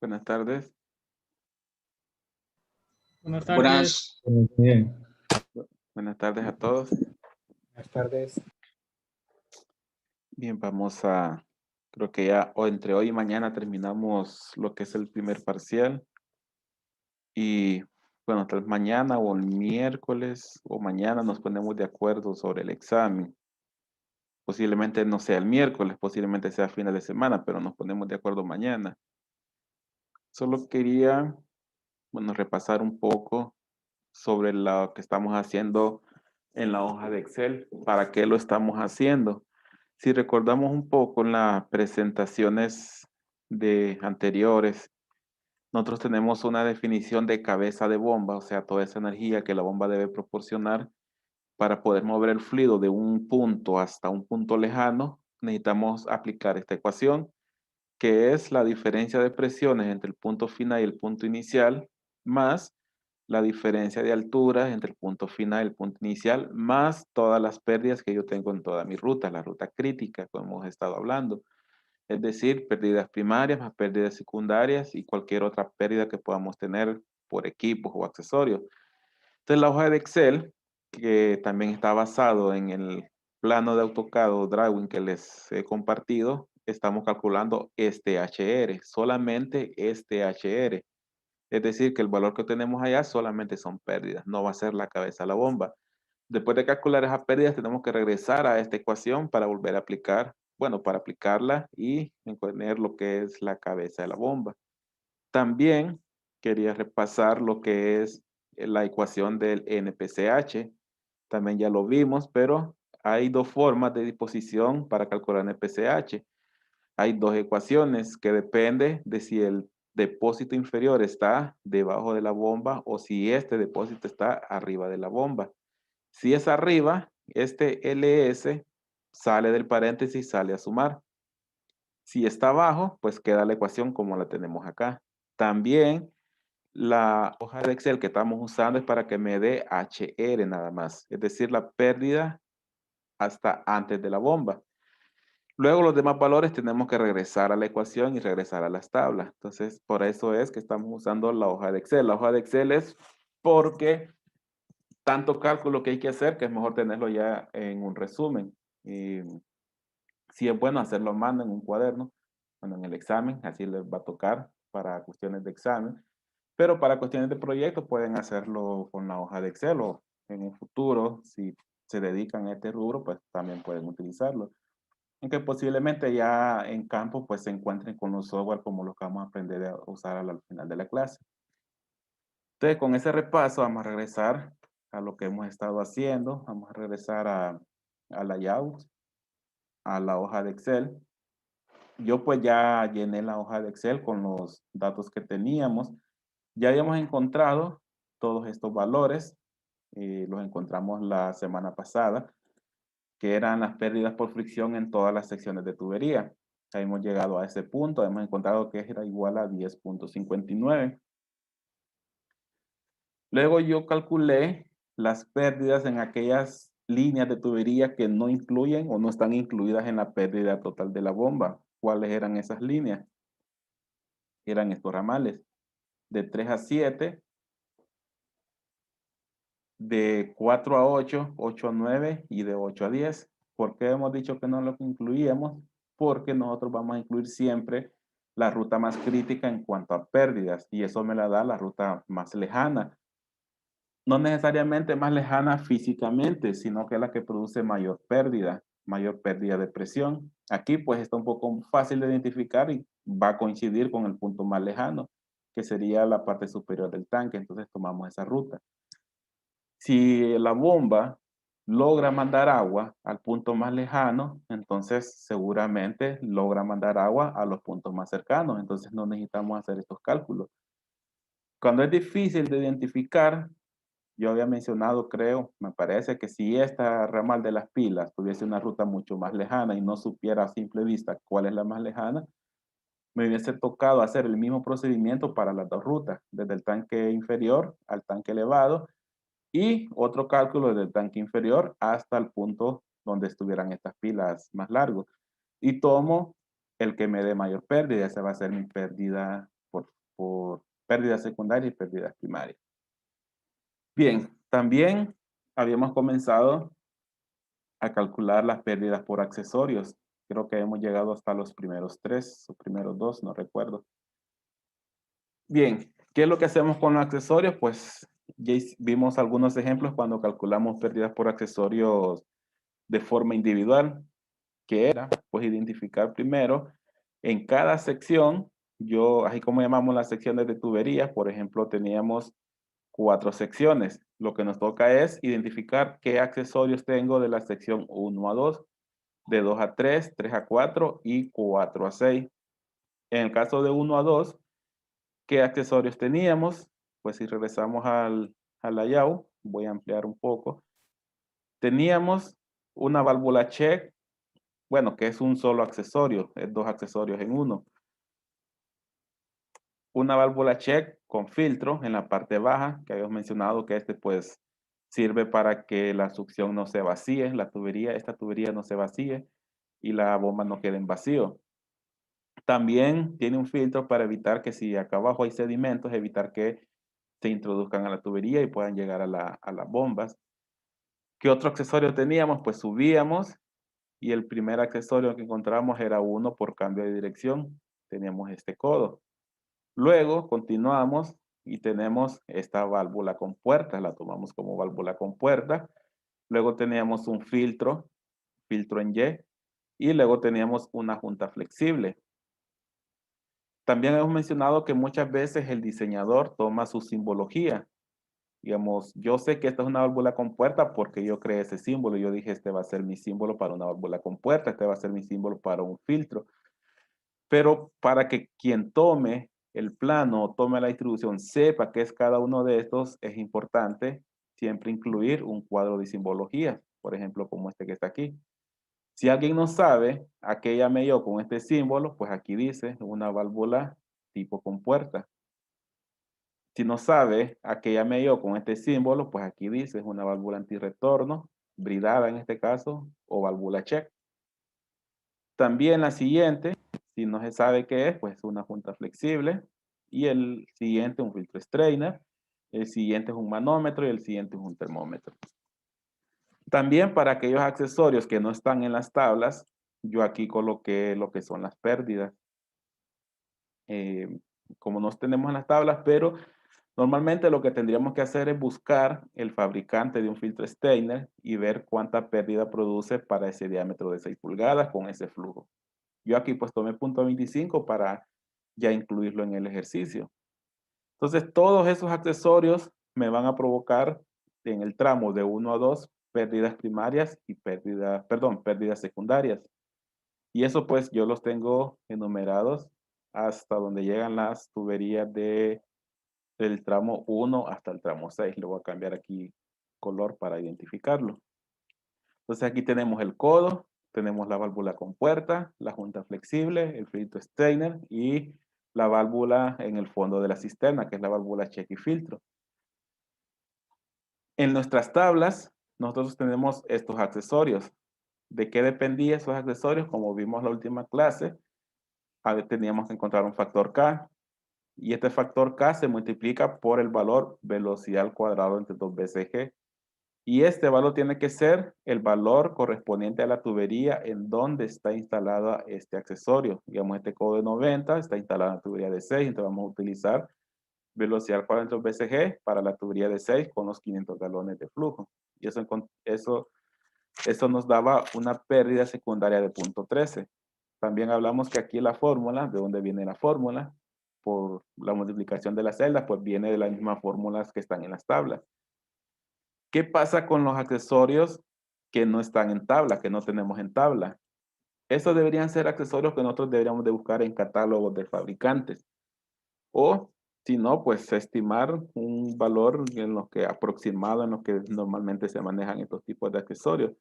Buenas tardes. Buenas tardes. Buenas, bien, Buenas tardes a todos. buenas tardes. Bien, creo que ya o entre hoy y mañana terminamos lo que es el primer parcial. Y bueno, tal vez mañana o el miércoles o mañana nos ponemos de acuerdo sobre el examen. Posiblemente no sea el miércoles, posiblemente sea a fines de semana, pero nos ponemos de acuerdo mañana. Solo quería, bueno, repasar un poco sobre lo que estamos haciendo en la hoja de Excel. ¿Para qué lo estamos haciendo? Si recordamos un poco en las presentaciones de anteriores, nosotros tenemos una definición de cabeza de bomba, o sea, toda esa energía que la bomba debe proporcionar para poder mover el fluido de un punto hasta un punto lejano. Necesitamos aplicar esta ecuación, que es la diferencia de presiones entre el punto final y el punto inicial, más la diferencia de alturas entre el punto final y el punto inicial, más todas las pérdidas que yo tengo en toda mi ruta, la ruta crítica, como hemos estado hablando. Es decir, pérdidas primarias más pérdidas secundarias y cualquier otra pérdida que podamos tener por equipos o accesorios. Entonces, la hoja de Excel, que también está basado en el plano de AutoCAD o Drawing que les he compartido, estamos calculando este HR, solamente este HR. Es decir, que el valor que tenemos allá solamente son pérdidas, no va a ser la cabeza de la bomba. Después de calcular esas pérdidas, tenemos que regresar a esta ecuación para volver a aplicar, bueno, para aplicarla y poner lo que es la cabeza de la bomba. También quería repasar lo que es la ecuación del NPCH. También ya lo vimos, pero hay dos formas de disposición para calcular NPCH. Hay dos ecuaciones que depende de si el depósito inferior está debajo de la bomba o si este depósito está arriba de la bomba. Si es arriba, este LS sale del paréntesis, sale a sumar. Si está abajo, pues queda la ecuación como la tenemos acá. También la hoja de Excel que estamos usando es para que me dé HR nada más, es decir, la pérdida hasta antes de la bomba. Luego los demás valores tenemos que regresar a la ecuación y regresar a las tablas. Entonces, por eso es que estamos usando la hoja de Excel. La hoja de Excel es porque tanto cálculo que hay que hacer que es mejor tenerlo ya en un resumen. Y si es bueno hacerlo a mano en un cuaderno, bueno, en el examen, así les va a tocar para cuestiones de examen. Pero para cuestiones de proyecto pueden hacerlo con la hoja de Excel o en un futuro, si se dedican a este rubro, pues también pueden utilizarlo. Aunque posiblemente ya en campo pues se encuentren con los software como los que vamos a aprender a usar al final de la clase. Entonces con ese repaso vamos a regresar a lo que hemos estado haciendo, vamos a regresar a layout, a la hoja de Excel. Yo pues ya llené la hoja de Excel con los datos que teníamos. Ya habíamos encontrado todos estos valores, los encontramos la semana pasada, que eran las pérdidas por fricción en todas las secciones de tubería. Ya hemos llegado a ese punto, hemos encontrado que era igual a 10.59. Luego yo calculé las pérdidas en aquellas líneas de tubería que no incluyen o no están incluidas en la pérdida total de la bomba. ¿Cuáles eran esas líneas? Eran estos ramales de 3 a 7, de 4 a 8, 8 a 9 y de 8 a 10. ¿Por qué hemos dicho que no lo incluíamos? Porque nosotros vamos a incluir siempre la ruta más crítica en cuanto a pérdidas y eso me la da la ruta más lejana. No necesariamente más lejana físicamente, sino que es la que produce mayor pérdida de presión. Aquí pues está un poco fácil de identificar y va a coincidir con el punto más lejano, que sería la parte superior del tanque. Entonces tomamos esa ruta. Si la bomba logra mandar agua al punto más lejano, entonces seguramente logra mandar agua a los puntos más cercanos. Entonces no necesitamos hacer estos cálculos. Cuando es difícil de identificar, yo había mencionado, creo, me parece que si esta ramal de las pilas tuviese una ruta mucho más lejana y no supiera a simple vista cuál es la más lejana, me hubiese tocado hacer el mismo procedimiento para las dos rutas, desde el tanque inferior al tanque elevado y otro cálculo desde el tanque inferior hasta el punto donde estuvieran estas pilas más largos. Y tomo el que me dé mayor pérdida, esa va a ser mi pérdida por por pérdidas secundarias y pérdidas primarias. Bien, también habíamos comenzado a calcular las pérdidas por accesorios. Creo que hemos llegado hasta los primeros tres o primeros dos, no recuerdo. Bien, ¿qué es lo que hacemos con los accesorios? Pues ya vimos algunos ejemplos cuando calculamos pérdidas por accesorios de forma individual, que era pues identificar primero en cada sección, así como llamamos las secciones de tuberías, por ejemplo, teníamos 4 secciones. Lo que nos toca es identificar qué accesorios tengo de la sección 1 a 2, de 2 a 3, 3 a 4 y 4 a 6. En el caso de 1 a 2, ¿qué accesorios teníamos? Pues si regresamos al layout, voy a ampliar un poco. Teníamos una válvula check, bueno, que es un solo accesorio, es 2 accesorios en uno. Una válvula check con filtro en la parte baja, que habíamos mencionado que pues sirve para que la succión no se vacíe, esta tubería no se vacíe y la bomba no quede en vacío. También tiene un filtro para evitar que si acá abajo hay sedimentos, evitar que se introduzcan a la tubería y puedan llegar a las bombas. ¿Qué otro accesorio teníamos? Pues subíamos y el primer accesorio que encontramos era uno por cambio de dirección. Teníamos este codo. Luego continuamos y tenemos esta válvula con puerta, la tomamos como válvula con puerta. Luego teníamos un filtro en Y, y luego teníamos una junta flexible. También hemos mencionado que muchas veces el diseñador toma su simbología. Digamos, yo sé que esta es una válvula con puerta porque yo creé ese símbolo. Yo dije, este va a ser mi símbolo para una válvula con puerta, este va a ser mi símbolo para un filtro. Pero para que quien tome el plano o tome la distribución sepa qué es cada uno de estos, es importante siempre incluir un cuadro de simbología, por ejemplo, como este que está aquí. Si alguien no sabe a qué llamé yo con este símbolo, pues aquí dice una válvula tipo compuerta. Si no sabe a qué llamé yo con este símbolo, pues aquí dice una válvula antirretorno, bridada en este caso, o válvula check. También la siguiente, si no se sabe qué es, pues una junta flexible. Y el siguiente un filtro strainer. El siguiente es un manómetro y el siguiente es un termómetro. También para aquellos accesorios que no están en las tablas, yo aquí coloqué lo que son las pérdidas. Como no tenemos en las tablas, pero normalmente lo que tendríamos que hacer es buscar el fabricante de un filtro Steiner y ver cuánta pérdida produce para ese diámetro de 6 pulgadas con ese flujo. Yo aquí pues tomé punto 25 para ya incluirlo en el ejercicio. Entonces todos esos accesorios me van a provocar en el tramo de 1 a 2 pérdidas primarias y pérdidas secundarias. Y eso pues yo los tengo enumerados hasta donde llegan las tuberías del tramo 1 hasta el tramo 6. Le voy a cambiar aquí color para identificarlo. Entonces aquí tenemos el codo, tenemos la válvula con puerta, la junta flexible, el filtro Steiner y la válvula en el fondo de la cisterna, que es la válvula check y filtro. En nuestras tablas, nosotros tenemos estos accesorios. ¿De qué dependían esos accesorios? Como vimos en la última clase, teníamos que encontrar un factor K. Y este factor K se multiplica por el valor velocidad al cuadrado entre 2 veces G. Y este valor tiene que ser el valor correspondiente a la tubería en donde está instalado este accesorio. Digamos, este codo de 90 está instalado en la tubería de 6, entonces vamos a utilizar velocidad al cuadrado entre BCG para la tubería de 6 con los 500 galones de flujo. Y eso nos daba una pérdida secundaria de 0.13. También hablamos que aquí la fórmula, ¿de dónde viene la fórmula? Por la multiplicación de las celdas, pues viene de las mismas fórmulas que están en las tablas. ¿Qué pasa con los accesorios que no están en tabla, que no tenemos en tabla? Estos deberían ser accesorios que nosotros deberíamos de buscar en catálogos de fabricantes. O, si no, pues estimar un valor en lo que aproximado en lo que normalmente se manejan estos tipos de accesorios.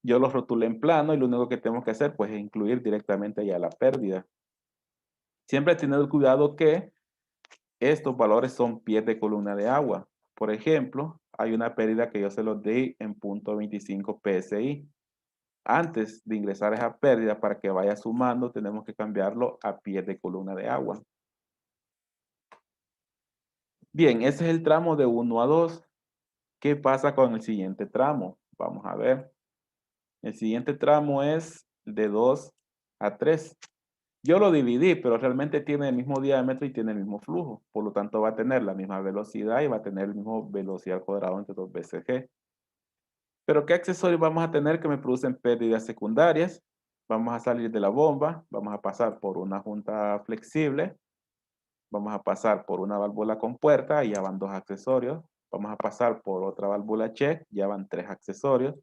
Yo los rotulé en plano y lo único que tenemos que hacer pues es incluir directamente ya la pérdida. Siempre tener cuidado que estos valores son pies de columna de agua. Por ejemplo, hay una pérdida que yo se los di en 0.25 PSI. Antes de ingresar esa pérdida para que vaya sumando, tenemos que cambiarlo a pies de columna de agua. Bien, ese es el tramo de 1 a 2. ¿Qué pasa con el siguiente tramo? Vamos a ver. El siguiente tramo es de 2 a 3. Yo lo dividí, pero realmente tiene el mismo diámetro y tiene el mismo flujo. Por lo tanto, va a tener la misma velocidad y va a tener el mismo velocidad al cuadrado entre 2 veces g. Pero ¿qué accesorios vamos a tener que me producen pérdidas secundarias? Vamos a salir de la bomba, vamos a pasar por una junta flexible, vamos a pasar por una válvula compuerta, y ya van 2 accesorios. Vamos a pasar por otra válvula check, ya van 3 accesorios.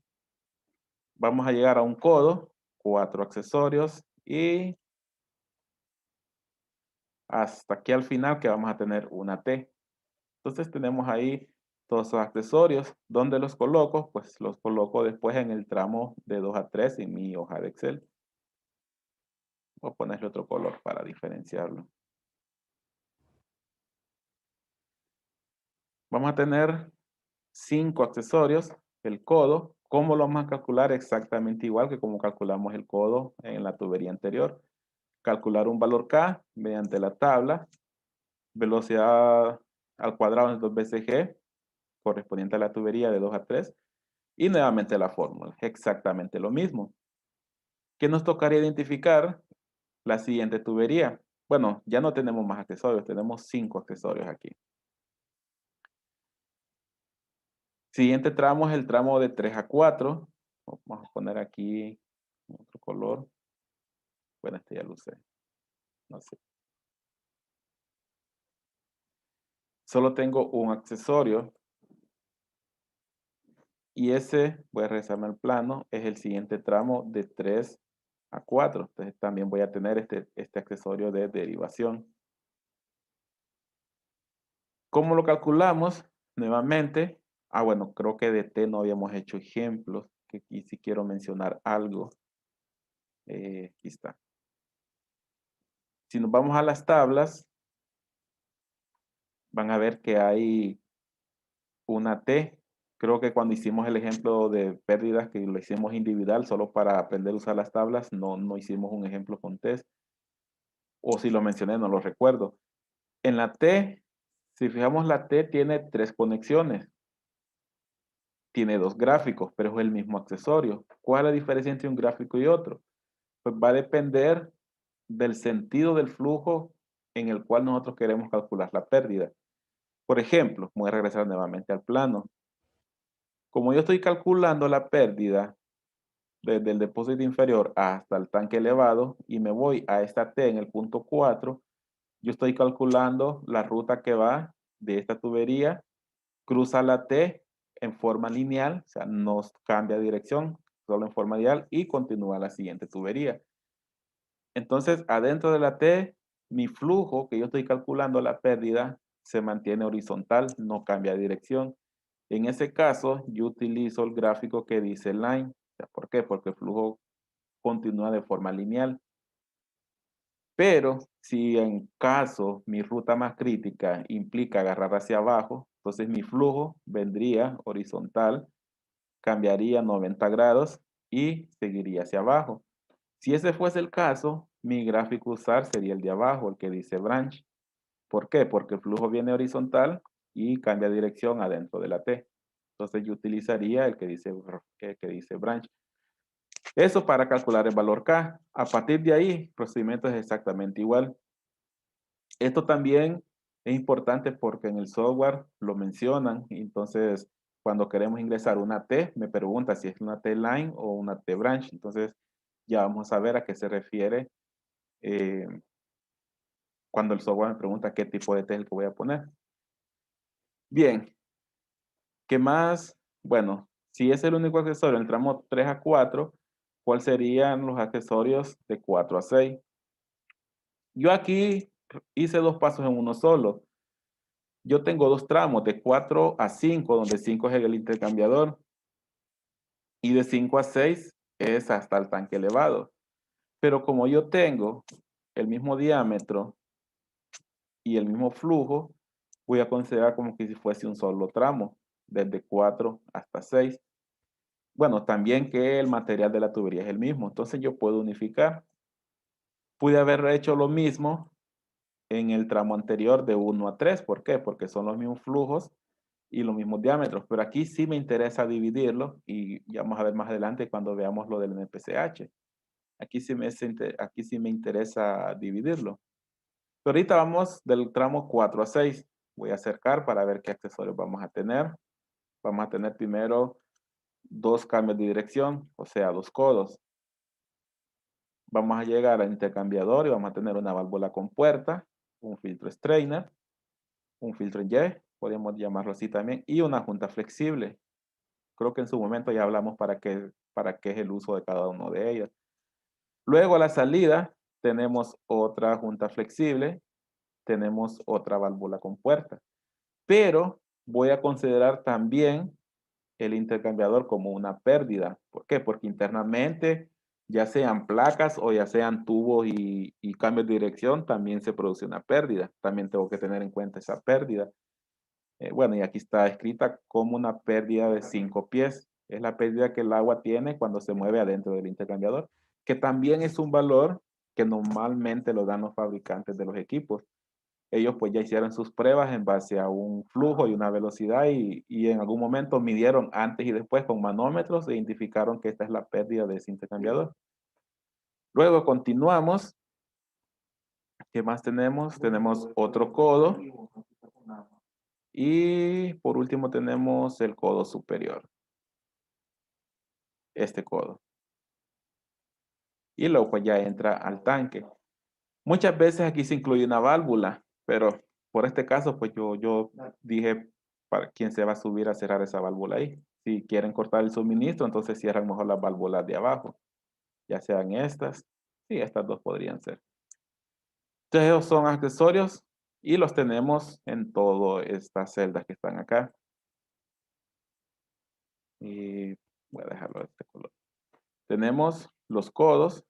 Vamos a llegar a un codo, 4 accesorios, y hasta aquí al final que vamos a tener una T. Entonces tenemos ahí todos esos accesorios. ¿Dónde los coloco? Pues los coloco después en el tramo de 2 a 3 en mi hoja de Excel. Voy a ponerle otro color para diferenciarlo. Vamos a tener 5 accesorios. El codo, ¿cómo lo vamos a calcular? Exactamente igual que como calculamos el codo en la tubería anterior. Calcular un valor K mediante la tabla. Velocidad al cuadrado es 2 veces G, correspondiente a la tubería de 2 a 3. Y nuevamente la fórmula, exactamente lo mismo. ¿Qué nos tocaría identificar? La siguiente tubería. Bueno, ya no tenemos más accesorios, tenemos 5 accesorios aquí. Siguiente tramo es el tramo de 3 a 4. Vamos a poner aquí otro color. Bueno, este ya lo usé. No sé. Solo tengo un accesorio. Y ese, voy a regresarme al plano, es el siguiente tramo de 3 a 4. Entonces también voy a tener este accesorio de derivación. ¿Cómo lo calculamos? Nuevamente, bueno, creo que de T no habíamos hecho ejemplos, que aquí sí quiero mencionar algo. Aquí está. Si nos vamos a las tablas, van a ver que hay una T. Creo que cuando hicimos el ejemplo de pérdidas, que lo hicimos individual, solo para aprender a usar las tablas, no hicimos un ejemplo con T. O si lo mencioné, no lo recuerdo. En la T, si fijamos, la T tiene 3 conexiones. Tiene 2 gráficos, pero es el mismo accesorio. ¿Cuál es la diferencia entre un gráfico y otro? Pues va a depender del sentido del flujo en el cual nosotros queremos calcular la pérdida. Por ejemplo, voy a regresar nuevamente al plano. Como yo estoy calculando la pérdida desde el depósito inferior hasta el tanque elevado y me voy a esta T en el punto 4, yo estoy calculando la ruta que va de esta tubería, cruza la T en forma lineal, o sea, no cambia dirección, solo en forma lineal, y continúa la siguiente tubería. Entonces, adentro de la T, mi flujo que yo estoy calculando la pérdida se mantiene horizontal, no cambia de dirección. En ese caso, yo utilizo el gráfico que dice line. ¿Por qué? Porque el flujo continúa de forma lineal. Pero si en caso mi ruta más crítica implica agarrar hacia abajo, entonces mi flujo vendría horizontal, cambiaría 90 grados y seguiría hacia abajo. Si ese fuese el caso, mi gráfico a usar sería el de abajo, el que dice branch. ¿Por qué? Porque el flujo viene horizontal y cambia dirección adentro de la T. Entonces yo utilizaría el que dice branch. Eso para calcular el valor K. A partir de ahí, el procedimiento es exactamente igual. Esto también es importante porque en el software lo mencionan. Entonces, cuando queremos ingresar una T, me pregunta si es una T-line o una T-branch. Entonces, ya vamos a ver a qué se refiere eh, cuando el software me pregunta qué tipo de T es el que voy a poner. Bien, ¿qué más? Bueno, si es el único accesorio en el tramo 3 a 4, ¿cuáles serían los accesorios de 4 a 6? Yo aquí hice 2 pasos en uno solo. Yo tengo 2 tramos, de 4 a 5, donde 5 es el intercambiador, y de 5 a 6 es hasta el tanque elevado. Pero como yo tengo el mismo diámetro y el mismo flujo, voy a considerar como que si fuese un solo tramo, desde 4 hasta 6. Bueno, también que el material de la tubería es el mismo, entonces yo puedo unificar. Pude haber hecho lo mismo en el tramo anterior de 1 a 3. ¿Por qué? Porque son los mismos flujos y los mismos diámetros, pero aquí sí me interesa dividirlo y ya vamos a ver más adelante cuando veamos lo del NPCH. Aquí sí me interesa dividirlo. Pero ahorita vamos del tramo 4 a 6. Voy a acercar para ver qué accesorios vamos a tener. Vamos a tener primero 2 cambios de dirección, o sea, 2 codos. Vamos a llegar al intercambiador y vamos a tener una válvula con puerta, un filtro strainer, un filtro en Y, podemos llamarlo así también, y una junta flexible. Creo que en su momento ya hablamos para qué es el uso de cada uno de ellos. Luego a la salida tenemos otra junta flexible, tenemos otra válvula con puerta. Pero voy a considerar también el intercambiador como una pérdida. ¿Por qué? Porque internamente, ya sean placas o ya sean tubos y cambios de dirección, también se produce una pérdida. También tengo que tener en cuenta esa pérdida. Bueno, y aquí está escrita como una pérdida de 5 pies. Es la pérdida que el agua tiene cuando se mueve adentro del intercambiador, que también es un valor que normalmente lo dan los fabricantes de los equipos. Ellos pues ya hicieron sus pruebas en base a un flujo y una velocidad y en algún momento midieron antes y después con manómetros e identificaron que esta es la pérdida de ese intercambiador. Luego continuamos. ¿Qué más tenemos? Tenemos otro codo. Y por último tenemos el codo superior. Este codo. Y luego pues ya entra al tanque. Muchas veces aquí se incluye una válvula, pero por este caso pues yo dije para quién se va a subir a cerrar esa válvula ahí. Si quieren cortar el suministro, entonces cierran mejor las válvulas de abajo, ya sean estas. Sí, estas dos podrían ser. Entonces esos son accesorios y los tenemos en todas estas celdas que están acá. Y voy a dejarlo de este color. Tenemos los codos,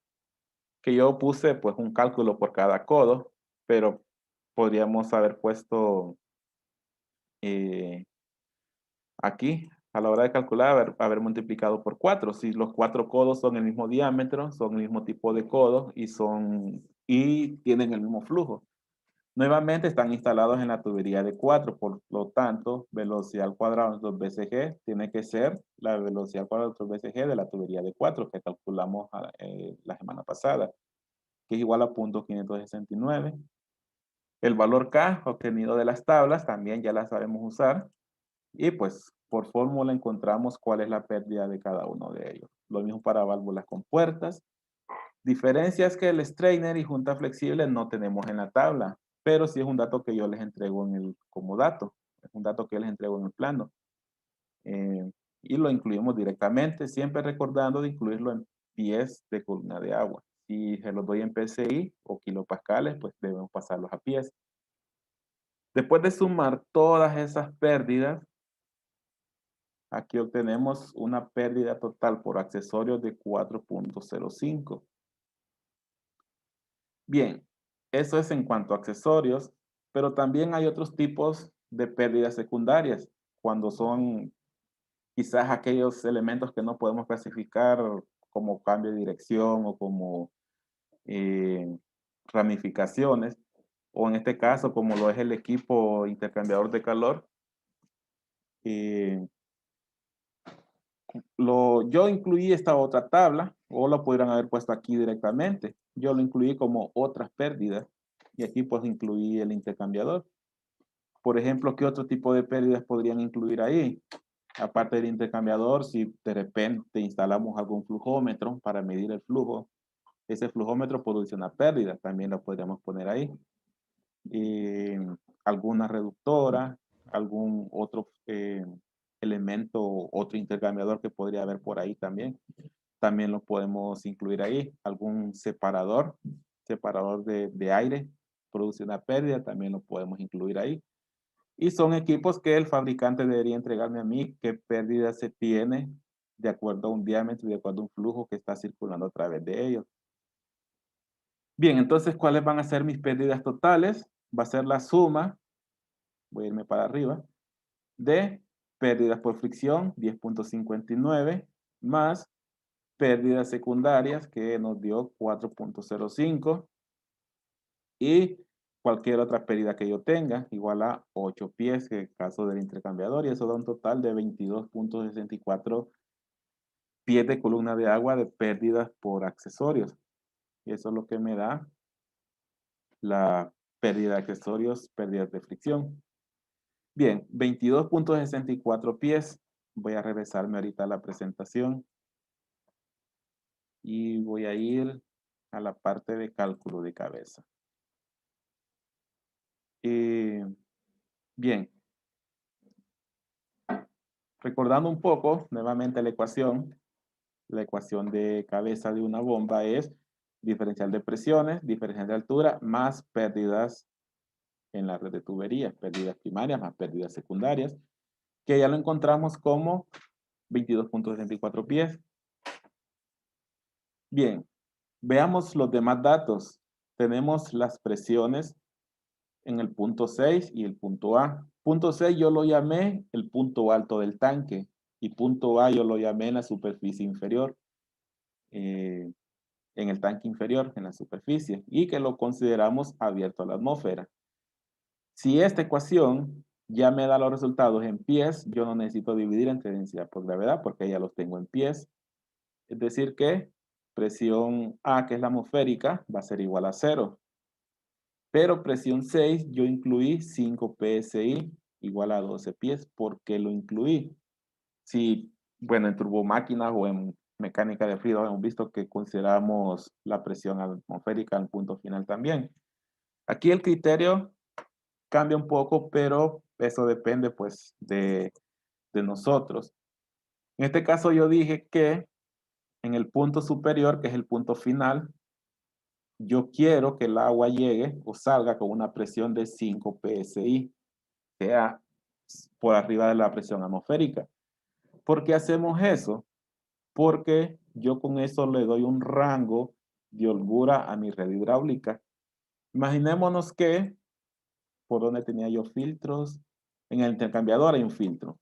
que yo puse pues un cálculo por cada codo, pero podríamos haber puesto aquí a la hora de calcular, haber multiplicado por 4. Si los 4 codos son el mismo diámetro, son el mismo tipo de codo y tienen el mismo flujo. Nuevamente están instalados en la tubería de 4, por lo tanto, velocidad al cuadrado entre BCG tiene que ser la velocidad al cuadrado entre BCG de la tubería de 4 que calculamos la semana pasada, que es igual a 0.569. El valor K obtenido de las tablas también ya las sabemos usar. Y pues por fórmula encontramos cuál es la pérdida de cada uno de ellos. Lo mismo para válvulas con puertas. Diferencias que el strainer y junta flexible no tenemos en la tabla, pero sí es un dato que yo les entrego como dato. Es un dato que les entrego en el plano. Y lo incluimos directamente, siempre recordando de incluirlo en pies de columna de agua. Si se los doy en PSI o kilopascales, pues debemos pasarlos a pies. Después de sumar todas esas pérdidas, aquí obtenemos una pérdida total por accesorios de 4.05. Bien, eso es en cuanto a accesorios, pero también hay otros tipos de pérdidas secundarias, cuando son quizás aquellos elementos que no podemos clasificar como cambio de dirección o como eh, ramificaciones, o en este caso como lo es el equipo intercambiador de calor. eh, yo incluí esta otra tabla, o lo pudieran haber puesto aquí directamente. Yo lo incluí como otras pérdidas, y aquí pues incluí el intercambiador. Por ejemplo, ¿qué otro tipo de pérdidas podrían incluir ahí? Aparte del intercambiador, si de repente instalamos algún flujómetro para medir el flujo, ese flujómetro produce una pérdida, también lo podríamos poner ahí. Alguna reductora, algún otro elemento, otro intercambiador que podría haber por ahí también lo podemos incluir ahí. Algún separador de aire, produce una pérdida, también lo podemos incluir ahí. Y son equipos que el fabricante debería entregarme a mí qué pérdida se tiene de acuerdo a un diámetro y de acuerdo a un flujo que está circulando a través de ellos. Bien, entonces, ¿cuáles van a ser mis pérdidas totales? Va a ser la suma, voy a irme para arriba, de pérdidas por fricción, 10.59, más pérdidas secundarias, que nos dio 4.05, y cualquier otra pérdida que yo tenga, igual a 8 pies en el caso del intercambiador, y eso da un total de 22.64 pies de columna de agua de pérdidas por accesorios. Y eso es lo que me da la pérdida de accesorios, pérdidas de fricción. Bien, 22.64 pies. Voy a regresarme ahorita a la presentación y voy a ir a la parte de cálculo de cabeza. Bien, recordando un poco nuevamente la ecuación de cabeza de una bomba es diferencial de presiones, diferencial de altura, más pérdidas en la red de tuberías, pérdidas primarias más pérdidas secundarias, que ya lo encontramos como 22.64 pies. Bien, veamos los demás datos. Tenemos las presiones en el punto 6 y el punto A. Punto 6 yo lo llamé el punto alto del tanque y punto A yo lo llamé en la superficie inferior, en el tanque inferior, en la superficie, y que lo consideramos abierto a la atmósfera. Si esta ecuación ya me da los resultados en pies, yo no necesito dividir entre densidad por gravedad porque ya los tengo en pies. Es decir que presión A, que es la atmosférica, va a ser igual a 0. Pero presión 6, yo incluí 5 PSI igual a 12 pies. ¿Por qué lo incluí? Si, bueno, en turbomáquinas o en mecánica de fluidos hemos visto que consideramos la presión atmosférica al punto final también. Aquí el criterio cambia un poco, pero eso depende pues de nosotros. En este caso yo dije que en el punto superior, que es el punto final, yo quiero que el agua llegue o salga con una presión de 5 PSI, sea por arriba de la presión atmosférica. ¿Por qué hacemos eso? Porque yo con eso le doy un rango de holgura a mi red hidráulica. Imaginémonos que, por donde tenía yo filtros, en el intercambiador hay un filtro.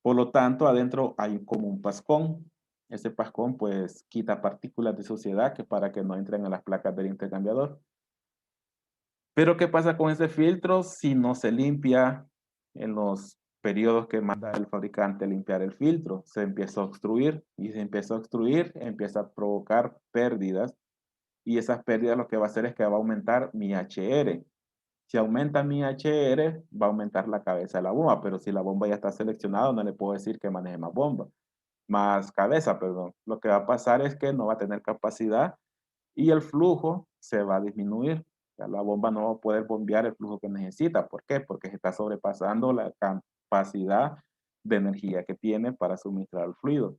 Por lo tanto, adentro hay como un pascón. Ese pascón pues quita partículas de suciedad que para que no entren a las placas del intercambiador. Pero ¿qué pasa con ese filtro si no se limpia en los periodos que manda el fabricante a limpiar el filtro? Se empieza a obstruir y se empieza a obstruir, empieza a provocar pérdidas y esas pérdidas lo que va a hacer es que va a aumentar mi HR. Si aumenta mi HR, va a aumentar la cabeza de la bomba, pero si la bomba ya está seleccionada, no le puedo decir que maneje más cabeza, perdón. Lo que va a pasar es que no va a tener capacidad y el flujo se va a disminuir. Ya la bomba no va a poder bombear el flujo que necesita. ¿Por qué? Porque se está sobrepasando la capacidad de energía que tiene para suministrar el fluido.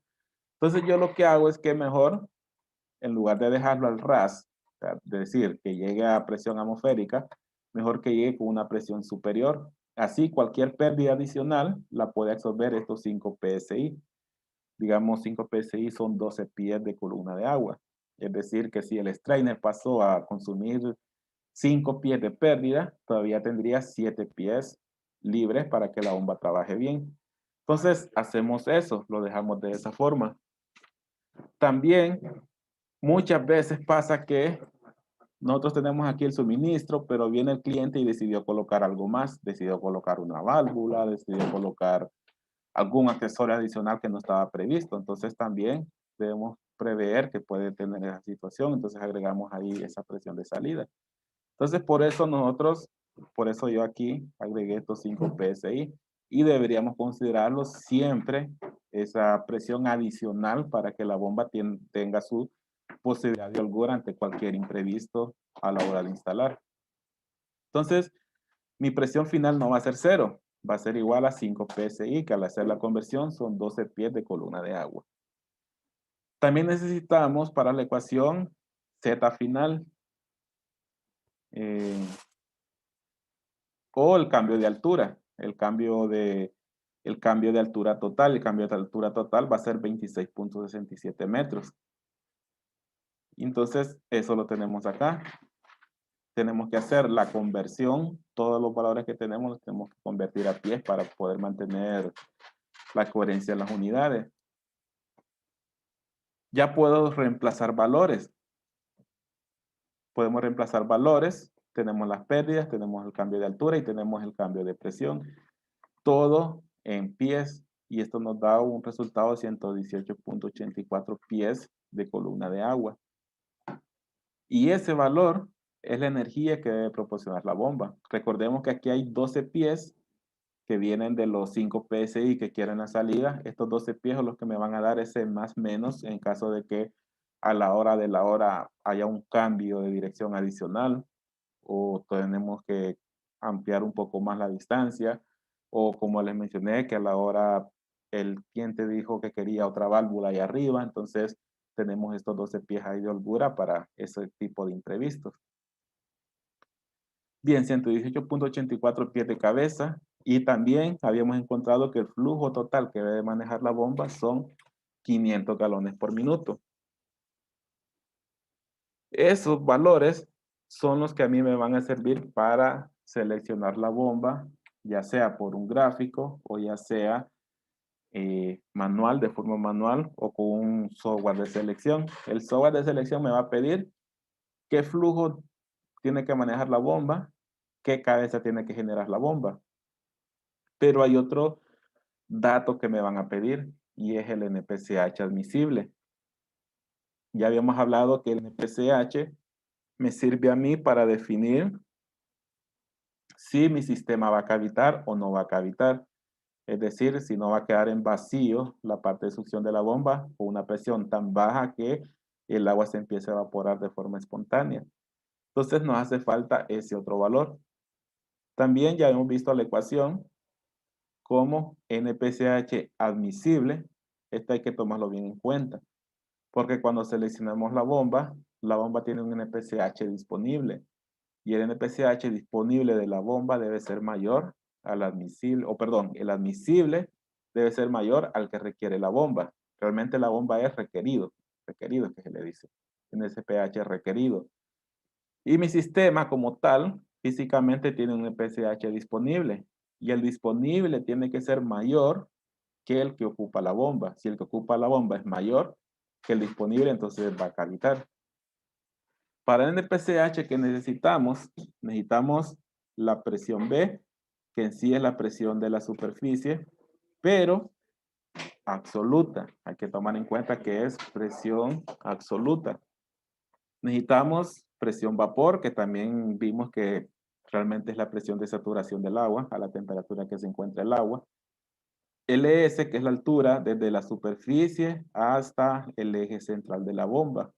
Entonces yo lo que hago es que mejor, en lugar de dejarlo al ras, o sea, de decir que llegue a presión atmosférica, mejor que llegue con una presión superior. Así cualquier pérdida adicional la puede absorber estos 5 PSI. Digamos, 5 PSI son 12 pies de columna de agua. Es decir, que si el strainer pasó a consumir 5 pies de pérdida, todavía tendría 7 pies libres para que la bomba trabaje bien. Entonces, hacemos eso, lo dejamos de esa forma. También, muchas veces pasa que nosotros tenemos aquí el suministro, pero viene el cliente y decidió colocar algo más, decidió colocar una válvula, decidió colocar algún accesorio adicional que no estaba previsto. Entonces también debemos prever que puede tener esa situación. Entonces agregamos ahí esa presión de salida. Entonces por eso yo aquí agregué estos 5 PSI y deberíamos considerarlo siempre esa presión adicional para que la bomba tenga su posibilidad de holgura ante cualquier imprevisto a la hora de instalar. Entonces, mi presión final no va a ser 0, va a ser igual a 5 PSI, que al hacer la conversión son 12 pies de columna de agua. También necesitamos para la ecuación Z final, o el cambio de altura, el cambio de altura total. El cambio de altura total va a ser 26.67 metros. Entonces, eso lo tenemos acá. Tenemos que hacer la conversión, todos los valores que tenemos los tenemos que convertir a pies para poder mantener la coherencia en las unidades. Ya puedo reemplazar valores. podemos reemplazar valores, tenemos las pérdidas, tenemos el cambio de altura y tenemos el cambio de presión. Todo en pies y esto nos da un resultado de 118.84 pies de columna de agua. Y ese valor es la energía que debe proporcionar la bomba. Recordemos que aquí hay 12 pies que vienen de los 5 PSI que quieren la salida. Estos 12 pies son los que me van a dar ese más menos en caso de que a la hora de la hora haya un cambio de dirección adicional o tenemos que ampliar un poco más la distancia o como les mencioné que a la hora el cliente dijo que quería otra válvula ahí arriba, entonces tenemos estos 12 pies ahí de holgura para ese tipo de imprevistos. Bien, 118.84 pies de cabeza y también habíamos encontrado que el flujo total que debe manejar la bomba son 500 galones por minuto. Esos valores son los que a mí me van a servir para seleccionar la bomba, ya sea por un gráfico o ya sea manual, de forma manual o con un software de selección. El software de selección me va a pedir qué flujo tiene que manejar la bomba, qué cabeza tiene que generar la bomba. Pero hay otro dato que me van a pedir y es el NPCH admisible. Ya habíamos hablado que el NPCH me sirve a mí para definir si mi sistema va a cavitar o no va a cavitar. Es decir, si no va a quedar en vacío la parte de succión de la bomba con una presión tan baja que el agua se empiece a evaporar de forma espontánea. Entonces nos hace falta ese otro valor. También ya hemos visto la ecuación como NPCH admisible. Esto hay que tomarlo bien en cuenta. Porque cuando seleccionamos la bomba tiene un NPCH disponible. Y el NPCH disponible de la bomba debe ser mayor al admisible, o perdón, el admisible debe ser mayor al que requiere la bomba. Realmente la bomba es requerido que se le dice. NPCH requerido. Y mi sistema como tal, físicamente tiene un NPCH disponible. Y el disponible tiene que ser mayor que el que ocupa la bomba. Si el que ocupa la bomba es mayor que el disponible, entonces va a cavitar. Para el NPCH que necesitamos la presión B, que en sí es la presión de la superficie, pero absoluta. Hay que tomar en cuenta que es presión absoluta. Necesitamos presión vapor, que también vimos que realmente es la presión de saturación del agua a la temperatura que se encuentra el agua. LS, que es la altura desde la superficie hasta el eje central de la bomba.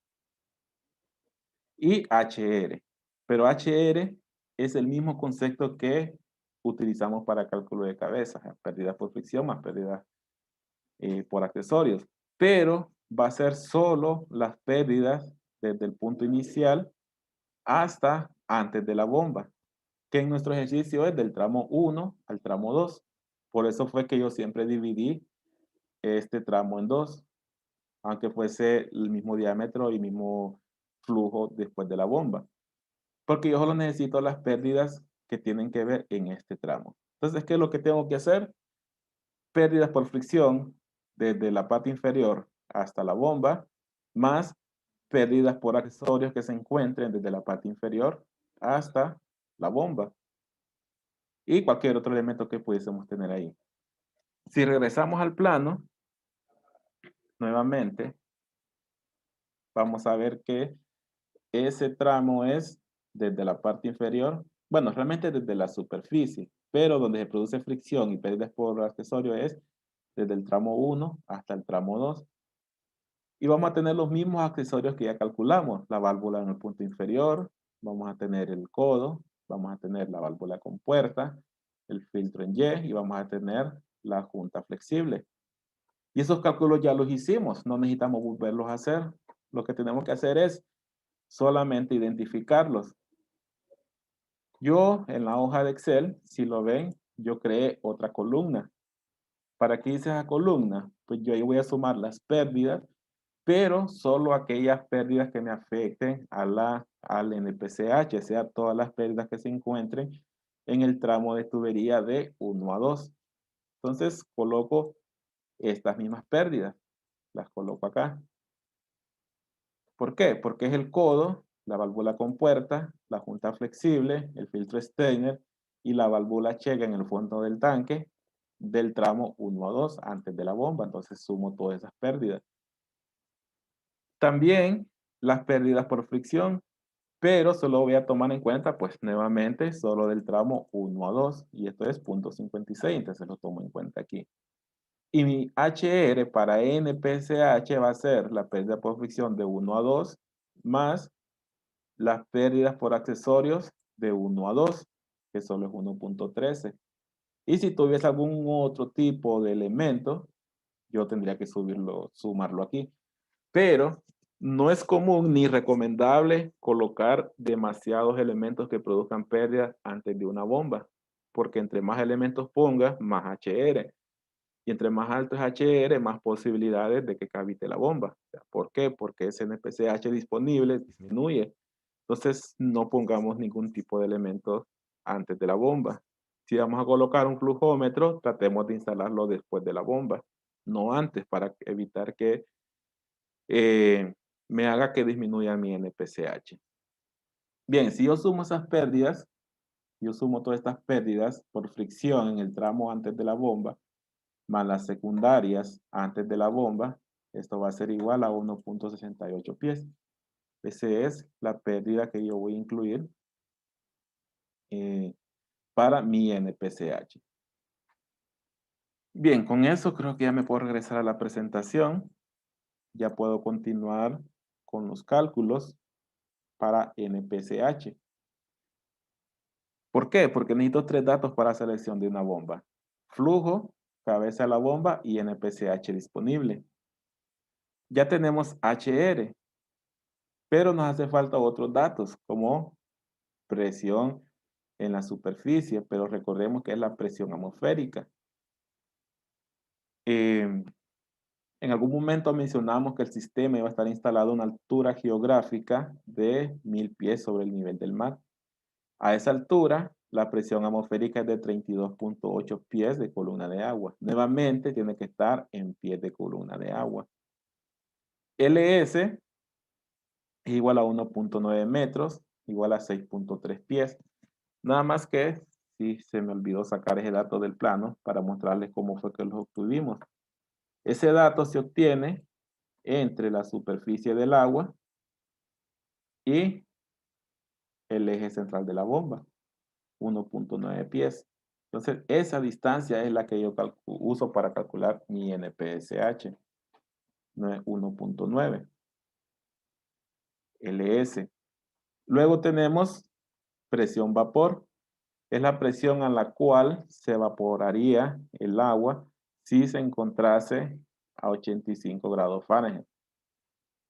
Y HR. Pero HR es el mismo concepto que utilizamos para cálculo de cabeza, pérdidas por fricción más pérdidas por accesorios. Pero va a ser solo las pérdidas desde el punto inicial hasta antes de la bomba, que en nuestro ejercicio es del tramo 1 al tramo 2. Por eso fue que yo siempre dividí este tramo en dos, aunque fuese el mismo diámetro y mismo flujo después de la bomba. Porque yo solo necesito las pérdidas que tienen que ver en este tramo. Entonces, ¿qué es lo que tengo que hacer? Pérdidas por fricción desde la parte inferior hasta la bomba, más pérdidas por accesorios que se encuentren desde la parte inferior hasta la bomba y cualquier otro elemento que pudiésemos tener ahí. Si regresamos al plano, nuevamente, vamos a ver que ese tramo es desde la parte inferior, bueno, realmente desde la superficie, pero donde se produce fricción y pérdidas por accesorio es desde el tramo 1 hasta el tramo 2. Y vamos a tener los mismos accesorios que ya calculamos, la válvula en el punto inferior, vamos a tener el codo, vamos a tener la válvula con puerta, el filtro en Y y vamos a tener la junta flexible. Y esos cálculos ya los hicimos, no necesitamos volverlos a hacer. Lo que tenemos que hacer es solamente identificarlos. Yo en la hoja de Excel, si lo ven, yo creé otra columna. ¿Para qué hice esa columna? Pues yo ahí voy a sumar las pérdidas, pero solo aquellas pérdidas que me afecten al NPCH, o sea, todas las pérdidas que se encuentren en el tramo de tubería de 1 a 2. Entonces coloco estas mismas pérdidas, las coloco acá. ¿Por qué? Porque es el codo la válvula compuerta, la junta flexible, el filtro Steiner y la válvula checa en el fondo del tanque del tramo 1 a 2 antes de la bomba. Entonces sumo todas esas pérdidas. También las pérdidas por fricción, pero solo voy a tomar en cuenta, pues nuevamente, solo del tramo 1 a 2, y esto es 0.56, entonces lo tomo en cuenta aquí. Y mi HR para NPCH va a ser la pérdida por fricción de 1 a 2 más las pérdidas por accesorios de 1 a 2, que solo es 1.13. Y si tuviese algún otro tipo de elemento, yo tendría que sumarlo aquí. Pero no es común ni recomendable colocar demasiados elementos que produzcan pérdidas antes de una bomba, porque entre más elementos pongas, más HR. Y entre más alto es HR, más posibilidades de que cavite la bomba. O sea, ¿por qué? Porque ese NPCH disponible disminuye. Entonces, no pongamos ningún tipo de elementos antes de la bomba. Si vamos a colocar un flujómetro, tratemos de instalarlo después de la bomba, no antes, para evitar que me haga que disminuya mi NPCH. Bien, si yo sumo esas pérdidas, yo sumo todas estas pérdidas por fricción en el tramo antes de la bomba, más las secundarias antes de la bomba, esto va a ser igual a 1.68 pies. Esa es la pérdida que yo voy a incluir eh, para mi NPCH. Bien, con eso creo que ya me puedo regresar a la presentación. Ya puedo continuar con los cálculos para NPCH. ¿Por qué? Porque necesito tres datos para selección de una bomba. Flujo, cabeza de la bomba y NPCH disponible. Ya tenemos HR, pero nos hace falta otros datos como presión en la superficie, pero recordemos que es la presión atmosférica. En algún momento mencionamos que el sistema iba a estar instalado a una altura geográfica de 1000 pies sobre el nivel del mar. A esa altura, la presión atmosférica es de 32.8 pies de columna de agua. Nuevamente, tiene que estar en pies de columna de agua. LS es igual a 1.9 metros, igual a 6.3 pies. Nada más que, si se me olvidó sacar ese dato del plano para mostrarles cómo fue que lo obtuvimos. Ese dato se obtiene entre la superficie del agua y el eje central de la bomba, 1.9 pies. Entonces, esa distancia es la que yo uso para calcular mi NPSH, 1.9 LS. Luego tenemos presión vapor. Es la presión a la cual se evaporaría el agua si se encontrase a 85 grados Fahrenheit.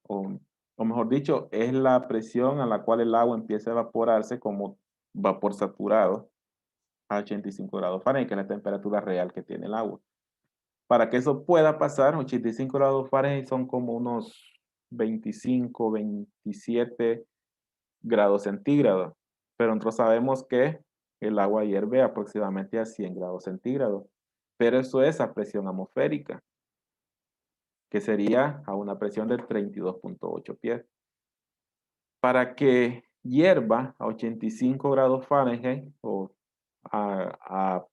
O mejor dicho, es la presión a la cual el agua empieza a evaporarse como vapor saturado a 85 grados Fahrenheit, que es la temperatura real que tiene el agua. Para que eso pueda pasar, 85 grados Fahrenheit son como unos 25, 27 grados centígrados. Pero nosotros sabemos que el agua hierve aproximadamente a 100 grados centígrados. Pero eso es a presión atmosférica, que sería a una presión de 32.8 pies. Para que hierva a 85 grados Fahrenheit o a,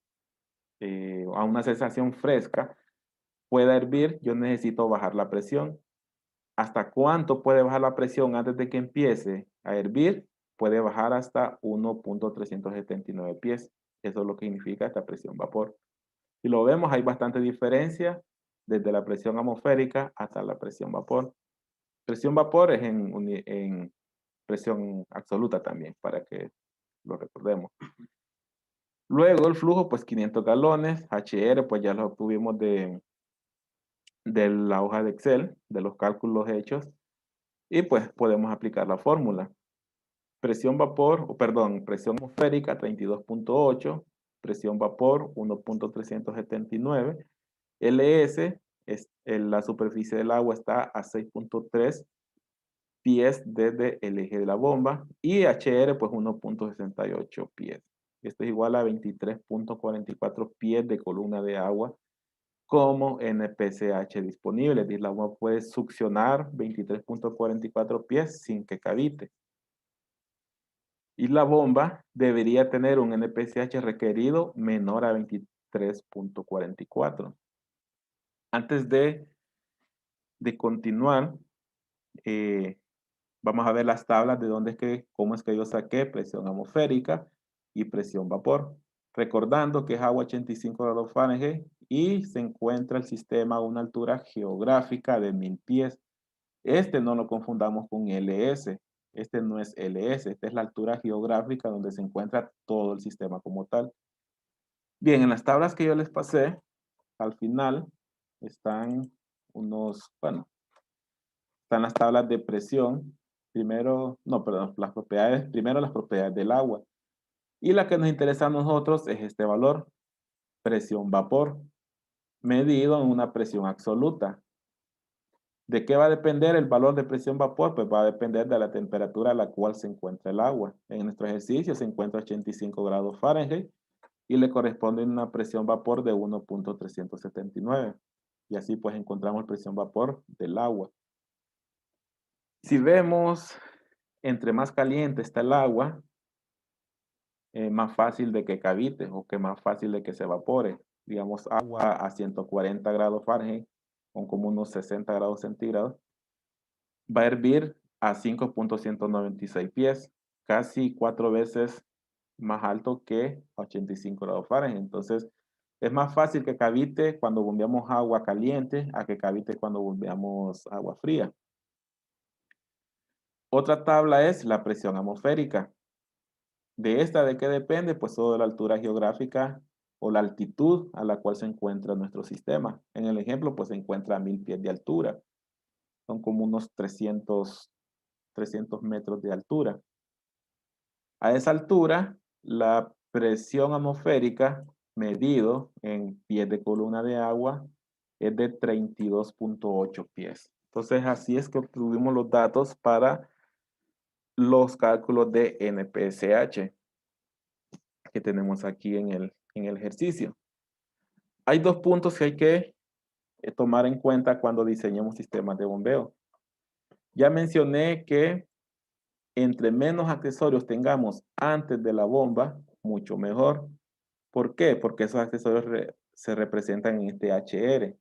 a una sensación fresca, pueda hervir, yo necesito bajar la presión. ¿Hasta cuánto puede bajar la presión antes de que empiece a hervir? Puede bajar hasta 1.379 pies. Eso es lo que significa esta presión vapor. Si lo vemos, hay bastante diferencia desde la presión atmosférica hasta la presión vapor. Presión vapor es en presión absoluta también, para que lo recordemos. Luego el flujo, pues 500 galones, HR, pues ya lo obtuvimos de la hoja de Excel, de los cálculos hechos, y pues podemos aplicar la fórmula. Presión vapor, o perdón, presión atmosférica 32.8, presión vapor 1.379, LS, la superficie del agua está a 6.3 pies desde el eje de la bomba, y HR pues 1.68 pies. Esto es igual a 23.44 pies de columna de agua como NPCH disponible. Es decir, la bomba puede succionar 23.44 pies sin que cavite. Y la bomba debería tener un NPCH requerido menor a 23.44. Antes de continuar, eh, vamos a ver las tablas de cómo es que yo saqué presión atmosférica y presión vapor. Recordando que es agua a 85 grados Fahrenheit y se encuentra el sistema a una altura geográfica de 1000 pies. Este no lo confundamos con LS. Este no es LS, esta es la altura geográfica donde se encuentra todo el sistema como tal. Bien, en las tablas que yo les pasé, al final están están las tablas de presión. Primero, no, perdón, primero las propiedades del agua. Y la que nos interesa a nosotros es este valor, presión vapor, medido en una presión absoluta. ¿De qué va a depender el valor de presión vapor? Pues va a depender de la temperatura a la cual se encuentra el agua. En nuestro ejercicio se encuentra a 85 grados Fahrenheit y le corresponde una presión vapor de 1.379. Y así pues encontramos presión vapor del agua. Si vemos, entre más caliente está el agua, más fácil de que cavite o que más fácil de que se evapore. Digamos, agua a 140 grados Fahrenheit, con como unos 60 grados centígrados, va a hervir a 5.196 pies, casi 4 veces más alto que 85 grados Fahrenheit. Entonces, es más fácil que cavite cuando bombeamos agua caliente a que cavite cuando bombeamos agua fría. Otra tabla es la presión atmosférica. ¿De qué depende? Pues todo de la altura geográfica o la altitud a la cual se encuentra nuestro sistema. En el ejemplo, pues se encuentra a 1000 pies de altura. Son como unos 300 metros de altura. A esa altura, la presión atmosférica medido en pies de columna de agua es de 32.8 pies. Entonces, así es que obtuvimos los datos para los cálculos de NPSH que tenemos aquí en el ejercicio. Hay dos puntos que hay que tomar en cuenta cuando diseñemos sistemas de bombeo. Ya mencioné que entre menos accesorios tengamos antes de la bomba, mucho mejor. ¿Por qué? Porque esos accesorios se representan en este HR.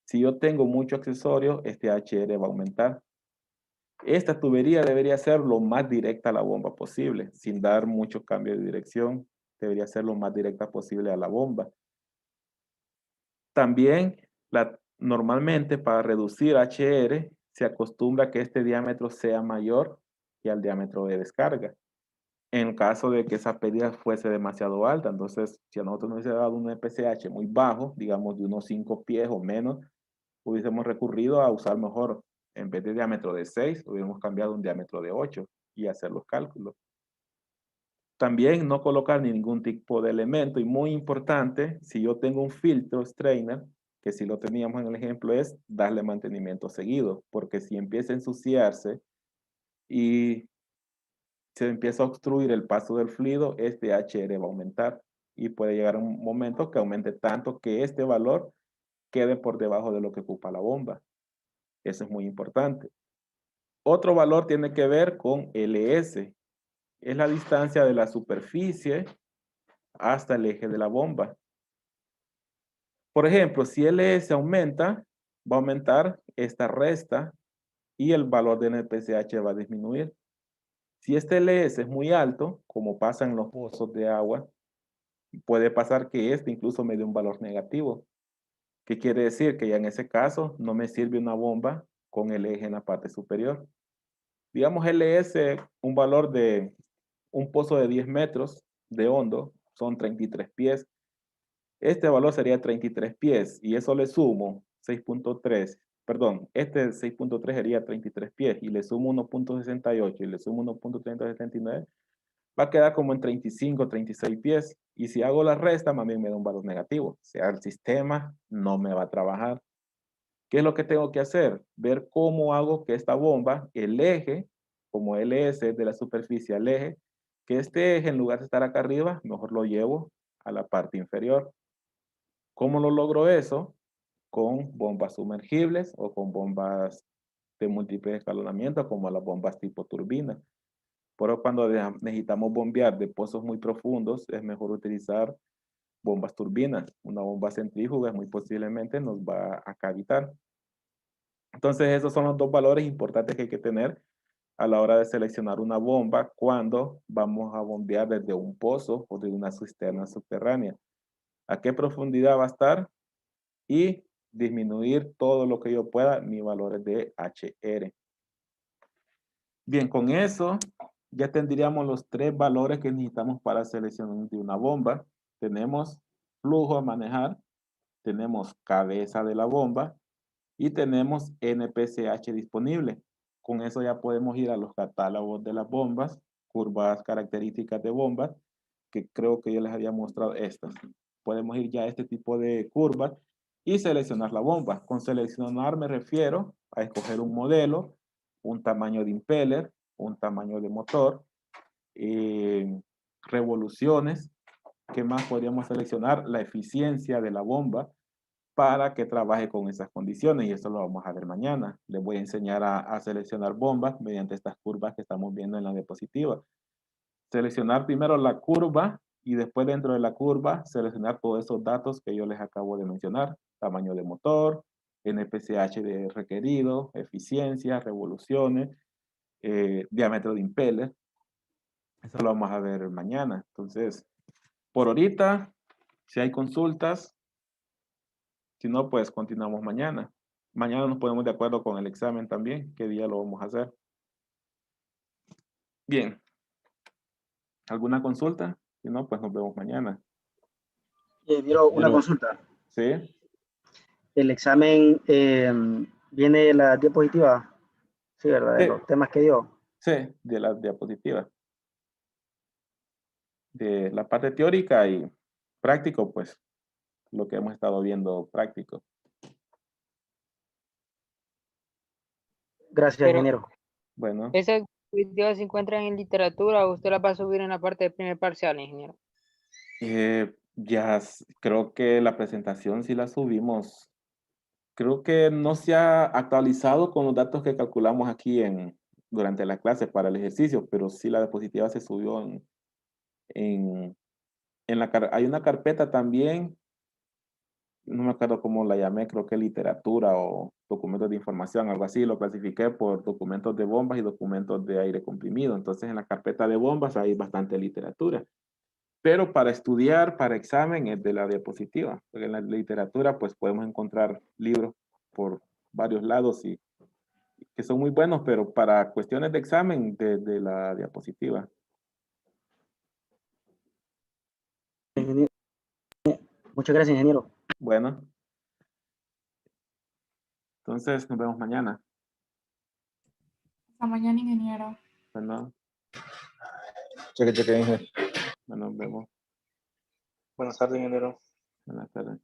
Si yo tengo muchos accesorios, este HR va a aumentar. Esta tubería debería ser lo más directa a la bomba posible, sin dar muchos cambios de dirección. Debería ser lo más directa posible a la bomba. También, normalmente para reducir HR, se acostumbra que este diámetro sea mayor que el diámetro de descarga. En caso de que esa pérdida fuese demasiado alta, entonces, si a nosotros nos hubiese dado un EPCH muy bajo, digamos de unos 5 pies o menos, hubiésemos recurrido a usar mejor, en vez de diámetro de 6, hubiéramos cambiado un diámetro de 8 y hacer los cálculos. También no colocar ningún tipo de elemento y muy importante, si yo tengo un filtro strainer, que si lo teníamos en el ejemplo es darle mantenimiento seguido, porque si empieza a ensuciarse y se empieza a obstruir el paso del fluido, este HR va a aumentar y puede llegar un momento que aumente tanto que este valor quede por debajo de lo que ocupa la bomba. Eso es muy importante. Otro valor tiene que ver con LS, es la distancia de la superficie hasta el eje de la bomba. Por ejemplo, si LS aumenta, va a aumentar esta resta y el valor de NPCH va a disminuir. Si este LS es muy alto, como pasa en los pozos de agua, puede pasar que este incluso me dé un valor negativo. ¿Qué quiere decir? Que ya en ese caso no me sirve una bomba con el eje en la parte superior. Digamos LS, un valor de un pozo de 10 metros de hondo, son 33 pies. Este valor sería 33 pies y eso le sumo 6.3, perdón, este 6.3 sería 33 pies y le sumo 1.68 y le sumo 1.379, va a quedar como en 35, 36 pies. Y si hago la resta, más bien me da un valor negativo. O sea, el sistema no me va a trabajar. ¿Qué es lo que tengo que hacer? Ver cómo hago que esta bomba, el eje, como LS de la superficie al eje, que este eje en lugar de estar acá arriba, mejor lo llevo a la parte inferior. ¿Cómo lo logro eso? Con bombas sumergibles o con bombas de múltiple escalonamiento, como las bombas tipo turbina. Pero cuando necesitamos bombear de pozos muy profundos, es mejor utilizar bombas turbinas. Una bomba centrífuga muy posiblemente nos va a cavitar. Entonces, esos son los dos valores importantes que hay que tener a la hora de seleccionar una bomba cuando vamos a bombear desde un pozo o de una cisterna subterránea. ¿A qué profundidad va a estar? Y disminuir todo lo que yo pueda mis valores de HR. Bien, con eso ya tendríamos los tres valores que necesitamos para seleccionar de una bomba. Tenemos flujo a manejar, tenemos cabeza de la bomba y tenemos NPCH disponible. Con eso ya podemos ir a los catálogos de las bombas, curvas características de bombas, que creo que yo les había mostrado estas. Podemos ir ya a este tipo de curvas y seleccionar la bomba. Con seleccionar me refiero a escoger un modelo, un tamaño de impeller, un tamaño de motor, revoluciones. ¿Qué más podríamos seleccionar? La eficiencia de la bomba para que trabaje con esas condiciones y eso lo vamos a ver mañana. Les voy a enseñar a seleccionar bombas mediante estas curvas que estamos viendo en la diapositiva. Seleccionar primero la curva y después dentro de la curva seleccionar todos esos datos que yo les acabo de mencionar. Tamaño de motor, NPCH de requerido, eficiencia, revoluciones, diámetro de impeller. Eso lo vamos a ver mañana. Entonces, por ahorita, si hay consultas, si no, pues continuamos mañana. Mañana nos ponemos de acuerdo con el examen también, qué día lo vamos a hacer. Bien. ¿Alguna consulta? Si no, pues nos vemos mañana. Miro una consulta. ¿Sí? El examen viene la diapositiva, sí, ¿verdad? De los temas que dio. Sí, de las diapositivas. De la parte teórica y práctico, pues lo que hemos estado viendo práctico. Gracias, ingeniero. Bueno. ¿Esas diapositivas se encuentran en literatura o usted las va a subir en la parte del primer parcial, ingeniero? Ya creo que la presentación sí la subimos. Creo que no se ha actualizado con los datos que calculamos aquí durante la clase para el ejercicio, pero sí la diapositiva se subió hay una carpeta también, no me acuerdo cómo la llamé, creo que literatura o documentos de información, algo así, lo clasifiqué por documentos de bombas y documentos de aire comprimido. Entonces en la carpeta de bombas hay bastante literatura. Pero para estudiar, para examen, es de la diapositiva. Porque en la literatura, pues podemos encontrar libros por varios lados y que son muy buenos, pero para cuestiones de examen, de la diapositiva. Muchas gracias, ingeniero. Bueno. Entonces, nos vemos mañana. Hasta mañana, ingeniero. Bueno. Cheque, ingeniero. Bueno, nos vemos. Buenas tardes, ingeniero. Buenas tardes.